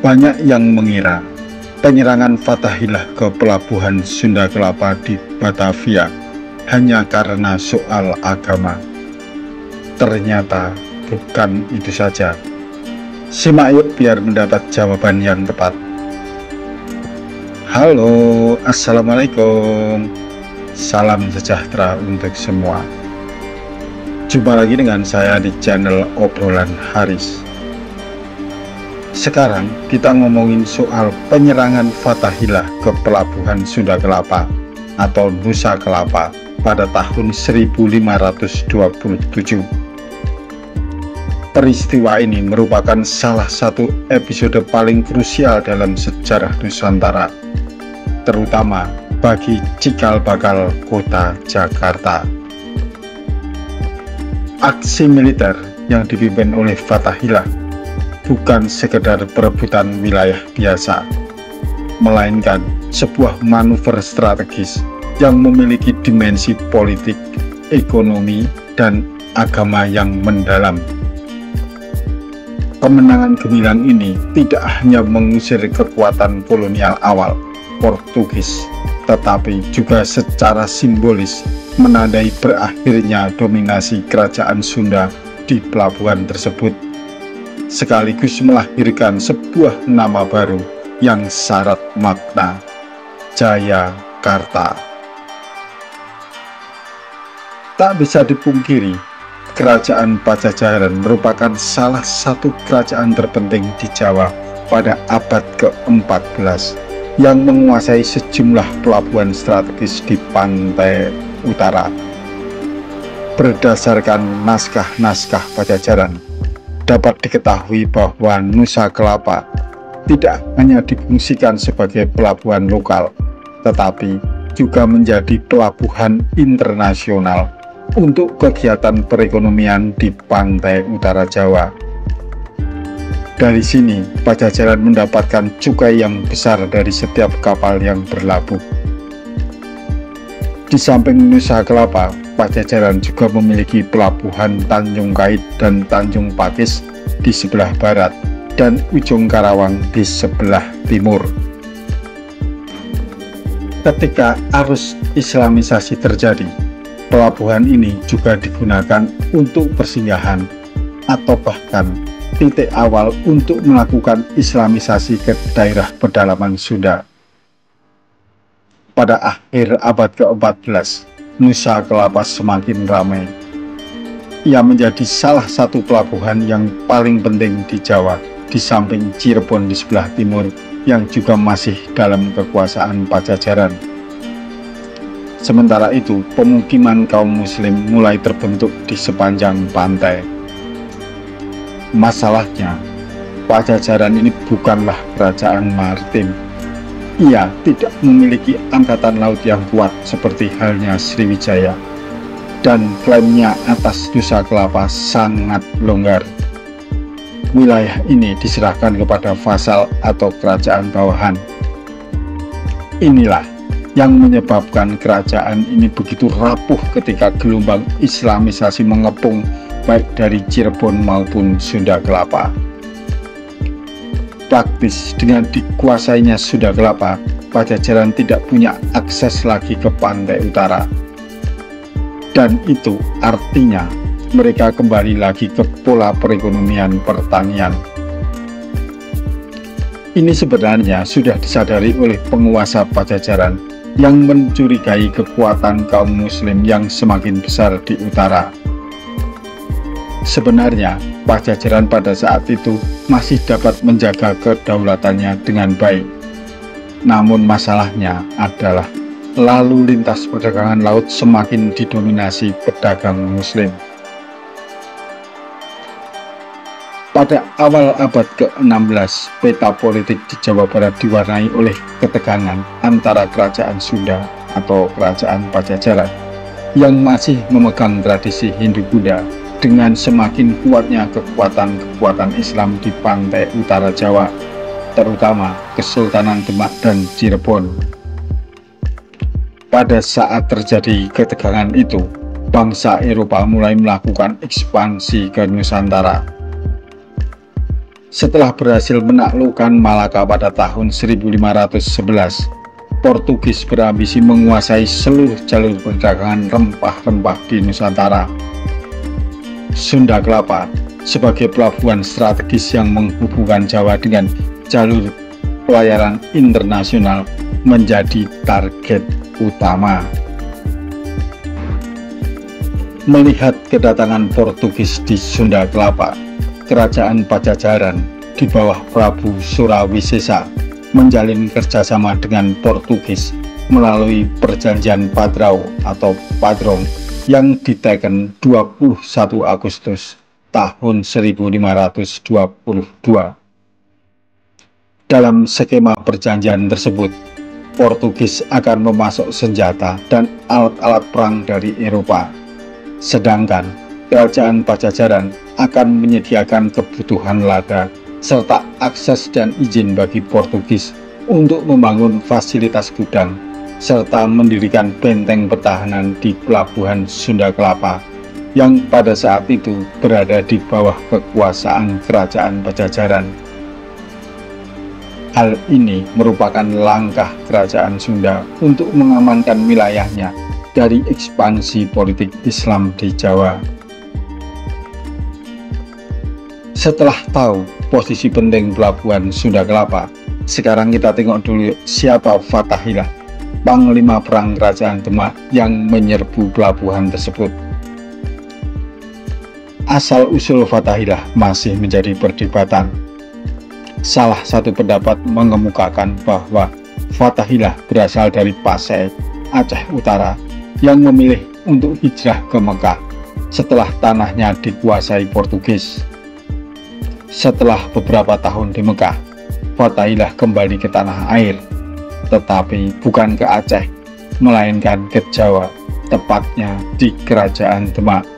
Banyak yang mengira penyerangan Fathahilah ke pelabuhan Sunda Kelapa di Batavia hanya karena soal agama. Ternyata bukan itu saja. Simak yuk biar mendapat jawaban yang tepat. Halo, assalamualaikum. Salam sejahtera untuk semua. Jumpa lagi dengan saya di channel Obrolan Haris. Sekarang kita ngomongin soal penyerangan Fathahilah ke pelabuhan Sunda Kelapa atau Nusa Kelapa pada tahun 1527. Peristiwa ini merupakan salah satu episode paling krusial dalam sejarah Nusantara, terutama bagi cikal bakal kota Jakarta. Aksi militer yang dipimpin oleh Fathahilah bukan sekedar perebutan wilayah biasa, melainkan sebuah manuver strategis yang memiliki dimensi politik, ekonomi, dan agama yang mendalam. Kemenangan gemilang ini tidak hanya mengusir kekuatan kolonial awal Portugis, tetapi juga secara simbolis menandai berakhirnya dominasi kerajaan Sunda di pelabuhan tersebut, sekaligus melahirkan sebuah nama baru yang syarat makna, Jayakarta. Tak bisa dipungkiri, Kerajaan Pajajaran merupakan salah satu kerajaan terpenting di Jawa pada abad ke-14 yang menguasai sejumlah pelabuhan strategis di pantai utara. Berdasarkan naskah-naskah Pajajaran, dapat diketahui bahwa Nusa Kelapa tidak hanya difungsikan sebagai pelabuhan lokal, tetapi juga menjadi pelabuhan internasional untuk kegiatan perekonomian di pantai utara Jawa. Dari sini, Pajajaran mendapatkan cukai yang besar dari setiap kapal yang berlabuh. Di samping Nusa Kelapa, Pajajaran juga memiliki pelabuhan Tanjung Kait dan Tanjung Pakis di sebelah barat dan Ujung Karawang di sebelah timur. Ketika arus Islamisasi terjadi, pelabuhan ini juga digunakan untuk persinggahan atau bahkan titik awal untuk melakukan Islamisasi ke daerah pedalaman Sunda. Pada akhir abad ke-14, Nusa Kelapa semakin ramai. Ia menjadi salah satu pelabuhan yang paling penting di Jawa, di samping Cirebon di sebelah timur yang juga masih dalam kekuasaan Pajajaran. Sementara itu, pemukiman kaum muslim mulai terbentuk di sepanjang pantai. Masalahnya, Pajajaran ini bukanlah kerajaan maritim. Ia tidak memiliki angkatan laut yang kuat seperti halnya Sriwijaya, dan klaimnya atas Nusa Kelapa sangat longgar. Wilayah ini diserahkan kepada vasal atau kerajaan bawahan. Inilah yang menyebabkan kerajaan ini begitu rapuh ketika gelombang Islamisasi mengepung baik dari Cirebon maupun Sunda Kelapa. Praktis dengan dikuasainya Sunda Kelapa, Pajajaran tidak punya akses lagi ke pantai utara. Dan itu artinya mereka kembali lagi ke pola perekonomian pertanian. Ini sebenarnya sudah disadari oleh penguasa Pajajaran yang mencurigai kekuatan kaum muslim yang semakin besar di utara. Sebenarnya, Pajajaran pada saat itu masih dapat menjaga kedaulatannya dengan baik. Namun masalahnya adalah lalu lintas perdagangan laut semakin didominasi pedagang muslim. Pada awal abad ke-16, peta politik di Jawa Barat diwarnai oleh ketegangan antara kerajaan Sunda atau kerajaan Pajajaran yang masih memegang tradisi Hindu-Buddha dengan semakin kuatnya kekuatan Islam di pantai utara Jawa, terutama Kesultanan Demak dan Cirebon. Pada saat terjadi ketegangan itu, bangsa Eropa mulai melakukan ekspansi ke Nusantara. Setelah berhasil menaklukkan Malaka pada tahun 1511, Portugis berambisi menguasai seluruh jalur perdagangan rempah-rempah di Nusantara. Sunda Kelapa sebagai pelabuhan strategis yang menghubungkan Jawa dengan jalur pelayaran internasional menjadi target utama. Melihat kedatangan Portugis di Sunda Kelapa, Kerajaan Pajajaran di bawah Prabu Surawisesa menjalin kerjasama dengan Portugis melalui Perjanjian Padrau atau Padrong yang diteken 21 Agustus tahun 1522. Dalam skema perjanjian tersebut, Portugis akan memasok senjata dan alat-alat perang dari Eropa, sedangkan Kerajaan Pajajaran akan menyediakan kebutuhan lada serta akses dan izin bagi Portugis untuk membangun fasilitas gudang serta mendirikan benteng pertahanan di Pelabuhan Sunda Kelapa yang pada saat itu berada di bawah kekuasaan Kerajaan Pajajaran. Hal ini merupakan langkah Kerajaan Sunda untuk mengamankan wilayahnya dari ekspansi politik Islam di Jawa. Setelah tahu posisi penting Pelabuhan Sunda Kelapa, sekarang kita tengok dulu siapa Fathahillah, panglima perang Kerajaan Demak yang menyerbu pelabuhan tersebut. Asal-usul Fathahillah masih menjadi perdebatan. Salah satu pendapat mengemukakan bahwa Fathahillah berasal dari Pasai, Aceh Utara, yang memilih untuk hijrah ke Mekah setelah tanahnya dikuasai Portugis. Setelah beberapa tahun di Mekah, Fathahillah kembali ke tanah air, tetapi bukan ke Aceh, melainkan ke Jawa, tepatnya di Kerajaan Demak.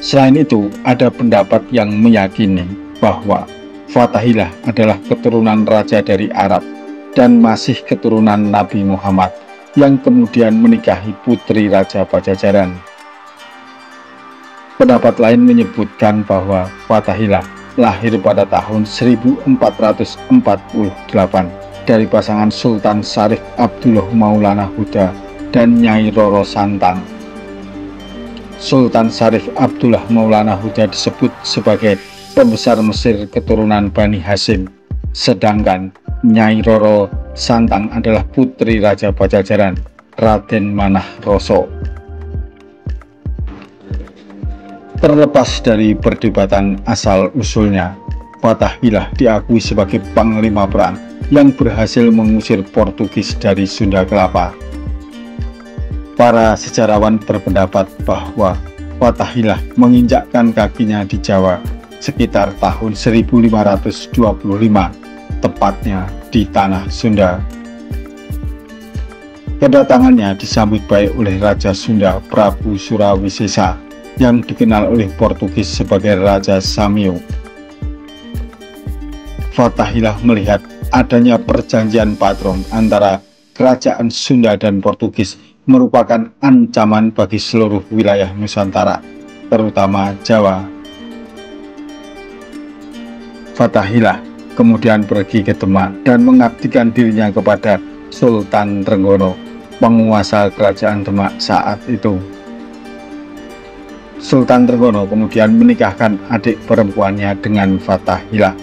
Selain itu, ada pendapat yang meyakini bahwa Fathahillah adalah keturunan raja dari Arab dan masih keturunan Nabi Muhammad yang kemudian menikahi putri Raja Pajajaran. Pendapat lain menyebutkan bahwa Fathahillah lahir pada tahun 1448 dari pasangan Sultan Syarif Abdullah Maulana Huda dan Nyai Roro Santang. Sultan Syarif Abdullah Maulana Huda disebut sebagai pembesar Mesir keturunan Bani Hasyim, sedangkan Nyai Roro Santang adalah putri Raja Pajajaran, Raden Manah Roso. Terlepas dari perdebatan asal-usulnya, Fathahillah diakui sebagai panglima perang yang berhasil mengusir Portugis dari Sunda Kelapa. Para sejarawan berpendapat bahwa Fathahillah menginjakkan kakinya di Jawa sekitar tahun 1525, tepatnya di tanah Sunda. Kedatangannya disambut baik oleh Raja Sunda Prabu Surawisesa yang dikenal oleh Portugis sebagai Raja Samio. Fathahillah melihat adanya perjanjian Padrong antara Kerajaan Sunda dan Portugis merupakan ancaman bagi seluruh wilayah Nusantara, terutama Jawa. Fathahillah kemudian pergi ke Demak dan mengabdikan dirinya kepada Sultan Trenggono, penguasa Kerajaan Demak saat itu. Sultan Trenggono kemudian menikahkan adik perempuannya dengan Fathahillah.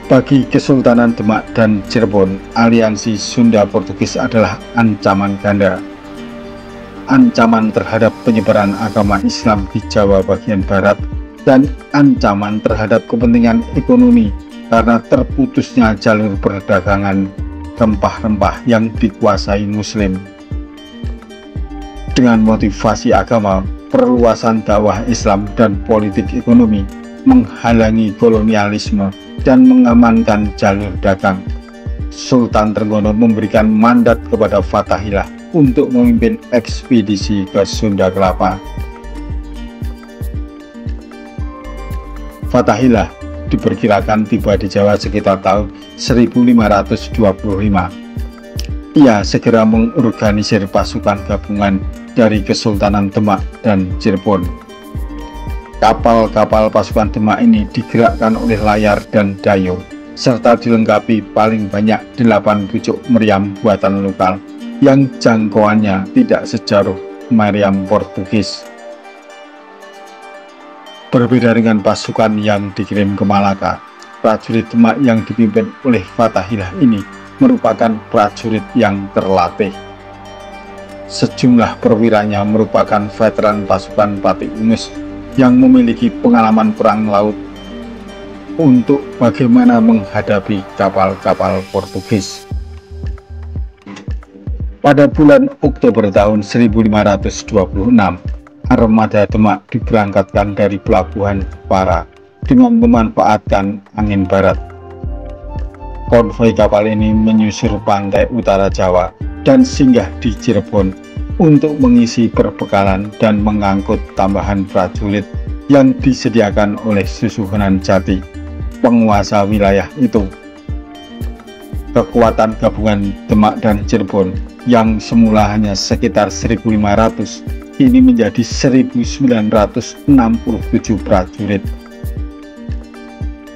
Bagi Kesultanan Demak dan Cirebon, aliansi Sunda Portugis adalah ancaman ganda. Ancaman terhadap penyebaran agama Islam di Jawa bagian barat dan ancaman terhadap kepentingan ekonomi karena terputusnya jalur perdagangan rempah-rempah yang dikuasai Muslim. Dengan motivasi agama, perluasan dakwah Islam dan politik ekonomi menghalangi kolonialisme dan mengamankan jalur dagang. Sultan Trenggono memberikan mandat kepada Fathahillah untuk memimpin ekspedisi ke Sunda Kelapa. Fathahillah diperkirakan tiba di Jawa sekitar tahun 1525. Ia segera mengorganisir pasukan gabungan dari Kesultanan Demak dan Cirebon. Kapal-kapal pasukan Demak ini digerakkan oleh layar dan dayung, serta dilengkapi paling banyak 8 pucuk meriam buatan lokal yang jangkauannya tidak sejauh meriam Portugis. Berbeda dengan pasukan yang dikirim ke Malaka, prajurit Demak yang dipimpin oleh Fathahillah ini merupakan prajurit yang terlatih. Sejumlah perwiranya merupakan veteran pasukan Patih Yunus yang memiliki pengalaman perang laut untuk bagaimana menghadapi kapal-kapal Portugis. Pada bulan Oktober tahun 1526, armada Demak diberangkatkan dari pelabuhan Jepara dengan memanfaatkan angin barat. Konvoi kapal ini menyusur pantai utara Jawa dan singgah di Cirebon untuk mengisi perbekalan dan mengangkut tambahan prajurit yang disediakan oleh Susuhunan Jati, penguasa wilayah itu. Kekuatan gabungan Demak dan Cirebon yang semula hanya sekitar 1.500 kini menjadi 1.967 prajurit.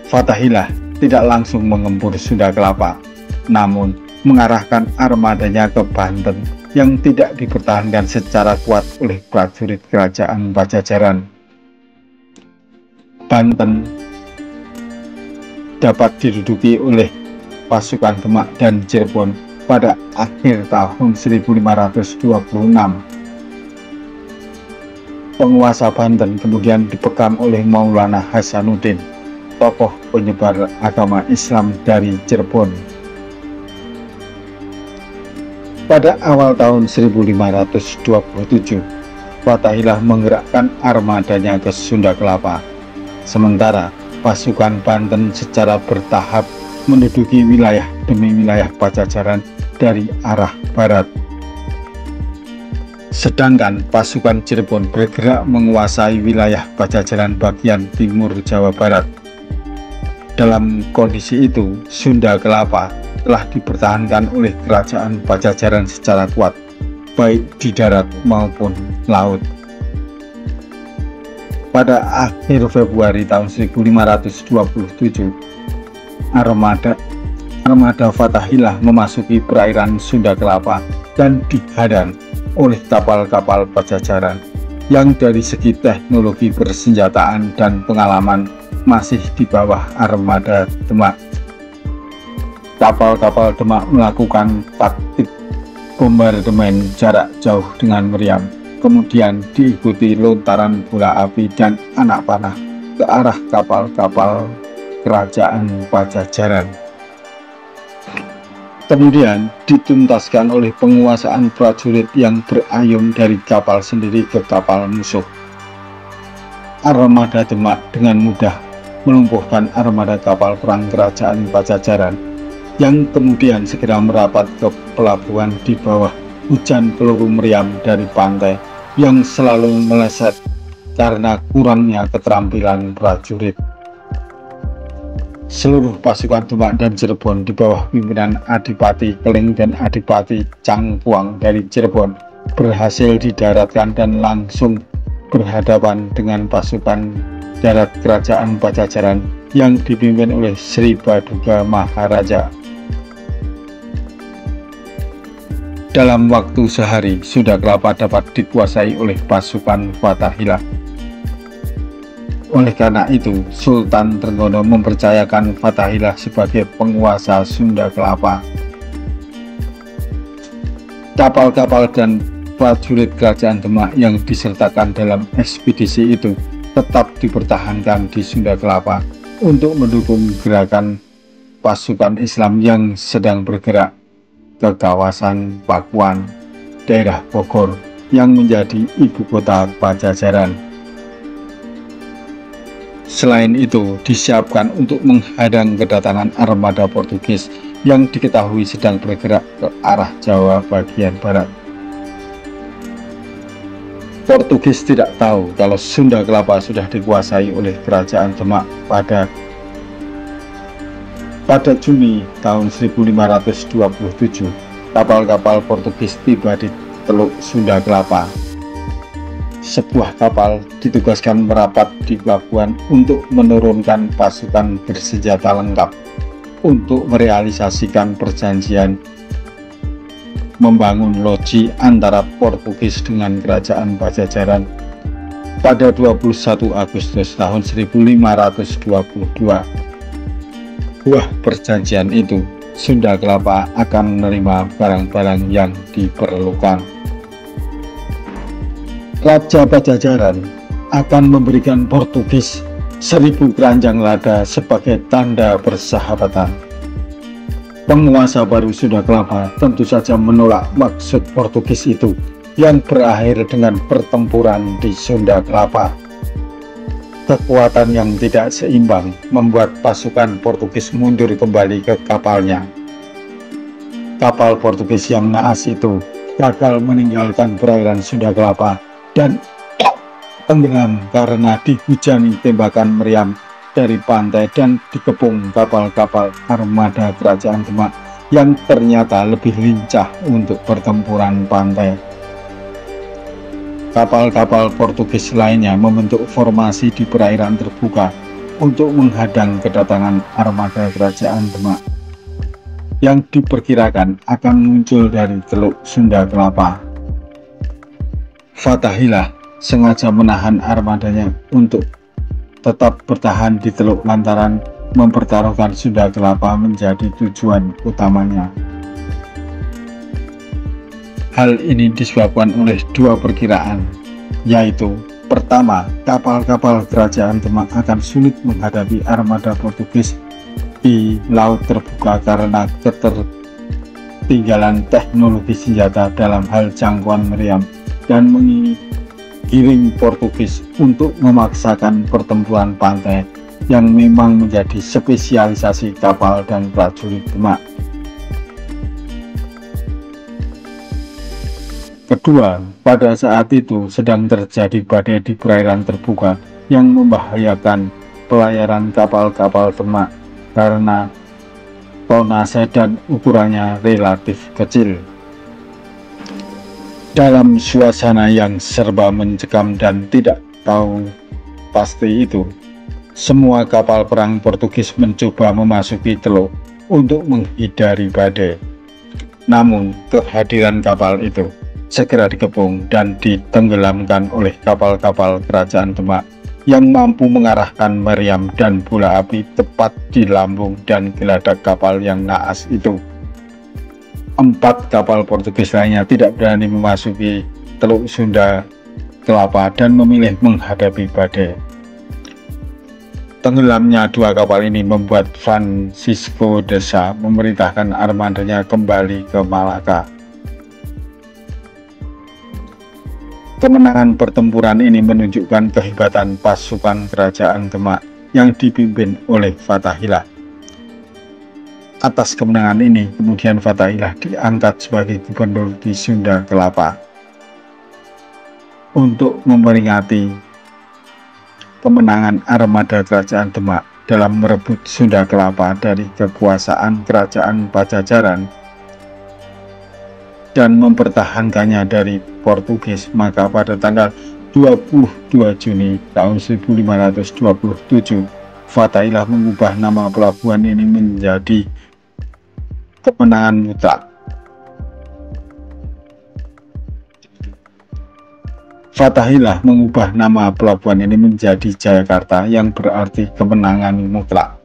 Fathahillah tidak langsung mengempur Sunda Kelapa, namun mengarahkan armadanya ke Banten yang tidak dipertahankan secara kuat oleh prajurit kerajaan Pajajaran. Banten dapat diduduki oleh pasukan Demak dan Cirebon pada akhir tahun 1526. Penguasa Banten kemudian dipegang oleh Maulana Hasanuddin, tokoh penyebar agama Islam dari Cirebon. Pada awal tahun 1527, Fathahillah menggerakkan armadanya ke Sunda Kelapa, sementara pasukan Banten secara bertahap menduduki wilayah demi wilayah Pajajaran dari arah barat. Sedangkan pasukan Cirebon bergerak menguasai wilayah Pajajaran bagian timur Jawa Barat. Dalam kondisi itu, Sunda Kelapa telah dipertahankan oleh kerajaan Pajajaran secara kuat, baik di darat maupun laut. Pada akhir Februari tahun 1527, armada Fathahillah memasuki perairan Sunda Kelapa dan dihadang oleh kapal-kapal Pajajaran yang dari segi teknologi persenjataan dan pengalaman masih di bawah armada Demak. Kapal-kapal Demak melakukan taktik bombardemen jarak jauh dengan meriam, kemudian diikuti lontaran bola api dan anak panah ke arah kapal-kapal kerajaan Pajajaran. Kemudian dituntaskan oleh penguasaan prajurit yang berayun dari kapal sendiri ke kapal musuh. Armada Demak dengan mudah melumpuhkan armada kapal perang kerajaan Pajajaran yang kemudian segera merapat ke pelabuhan di bawah hujan peluru meriam dari pantai yang selalu meleset karena kurangnya keterampilan prajurit. Seluruh pasukan Demak dan Cirebon di bawah pimpinan Adipati Keling dan Adipati Cangkuang dari Cirebon berhasil didaratkan dan langsung berhadapan dengan pasukan darat kerajaan Pajajaran yang dipimpin oleh Sri Baduga Maharaja. Dalam waktu sehari, Sunda Kelapa dapat dikuasai oleh pasukan Fathahillah. Oleh karena itu, Sultan Trenggono mempercayakan Fathahillah sebagai penguasa Sunda Kelapa. Kapal-kapal dan prajurit kerajaan Demak yang disertakan dalam ekspedisi itu tetap dipertahankan di Sunda Kelapa untuk mendukung gerakan pasukan Islam yang sedang bergerak ke kawasan Pakuan, daerah Bogor yang menjadi ibu kota Pajajaran. Selain itu, disiapkan untuk menghadang kedatangan armada Portugis yang diketahui sedang bergerak ke arah Jawa bagian barat. Portugis tidak tahu kalau Sunda Kelapa sudah dikuasai oleh kerajaan Demak. Pada Juni tahun 1527, kapal-kapal Portugis tiba di Teluk Sunda Kelapa. sebuah kapal ditugaskan merapat di pelabuhan untuk menurunkan pasukan bersenjata lengkap untuk merealisasikan perjanjian membangun loji antara Portugis dengan Kerajaan Pajajaran pada 21 Agustus tahun 1522. Buah perjanjian itu, Sunda Kelapa akan menerima barang-barang yang diperlukan. Raja Pajajaran akan memberikan Portugis 1000 keranjang lada sebagai tanda persahabatan. Penguasa baru Sunda Kelapa tentu saja menolak maksud Portugis itu yang berakhir dengan pertempuran di Sunda Kelapa. Kekuatan yang tidak seimbang membuat pasukan Portugis mundur kembali ke kapalnya. Kapal Portugis yang naas itu gagal meninggalkan perairan Sunda Kelapa dan tenggelam karena dihujani tembakan meriam dari pantai dan dikepung kapal-kapal armada Kerajaan Demak yang ternyata lebih lincah untuk pertempuran pantai. Kapal-kapal Portugis lainnya membentuk formasi di perairan terbuka untuk menghadang kedatangan armada Kerajaan Demak yang diperkirakan akan muncul dari Teluk Sunda Kelapa. Fathaillah sengaja menahan armadanya untuk tetap bertahan di teluk lantaran mempertaruhkan Sunda Kelapa menjadi tujuan utamanya. Hal ini disebabkan oleh dua perkiraan, yaitu pertama, kapal-kapal Kerajaan Demak akan sulit menghadapi armada Portugis di laut terbuka karena ketertinggalan teknologi senjata dalam hal jangkauan meriam dan giring Portugis untuk memaksakan pertempuran pantai yang memang menjadi spesialisasi kapal dan prajurit Demak. Kedua, pada saat itu sedang terjadi badai di perairan terbuka yang membahayakan pelayaran kapal-kapal Demak karena tonnase dan ukurannya relatif kecil. Dalam suasana yang serba mencekam dan tidak tahu pasti itu, semua kapal perang Portugis mencoba memasuki teluk untuk menghindari badai. Namun, kehadiran kapal itu segera dikepung dan ditenggelamkan oleh kapal-kapal Kerajaan Demak yang mampu mengarahkan meriam dan bola api tepat di lambung dan geladak kapal yang naas itu. 4 kapal Portugis lainnya tidak berani memasuki Teluk Sunda Kelapa dan memilih menghadapi badai. Tenggelamnya 2 kapal ini membuat Francisco de Sá memerintahkan armadanya kembali ke Malaka. Kemenangan pertempuran ini menunjukkan kehebatan pasukan Kerajaan Demak yang dipimpin oleh Fathaillah. Atas kemenangan ini, kemudian Fathaillah diangkat sebagai gubernur di Sunda Kelapa. Untuk memperingati kemenangan armada Kerajaan Demak dalam merebut Sunda Kelapa dari kekuasaan Kerajaan Pajajaran dan mempertahankannya dari Portugis, maka pada tanggal 22 Juni tahun 1527, Fathaillah mengubah nama pelabuhan ini menjadi Kemenangan Mutlak. Fathaillah mengubah nama pelabuhan ini menjadi Jayakarta yang berarti kemenangan mutlak,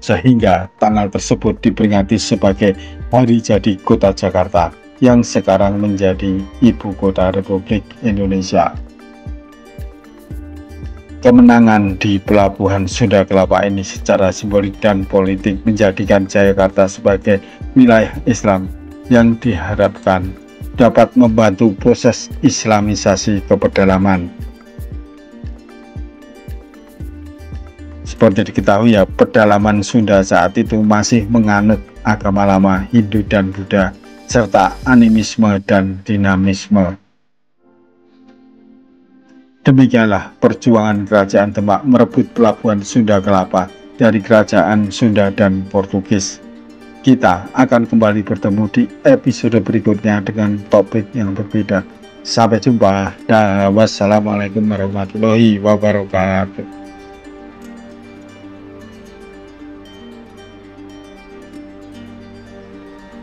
sehingga tanggal tersebut diperingati sebagai hari jadi kota Jakarta yang sekarang menjadi ibu kota Republik Indonesia. Kemenangan di Pelabuhan Sunda Kelapa ini secara simbolik dan politik menjadikan Jayakarta sebagai wilayah Islam yang diharapkan dapat membantu proses Islamisasi ke pedalaman. Seperti diketahui ya, pedalaman Sunda saat itu masih menganut agama lama Hindu dan Buddha serta animisme dan dinamisme. Demikianlah perjuangan Kerajaan Demak merebut Pelabuhan Sunda Kelapa dari Kerajaan Sunda dan Portugis. Kita akan kembali bertemu di episode berikutnya dengan topik yang berbeda. Sampai jumpa dan wassalamualaikum warahmatullahi wabarakatuh.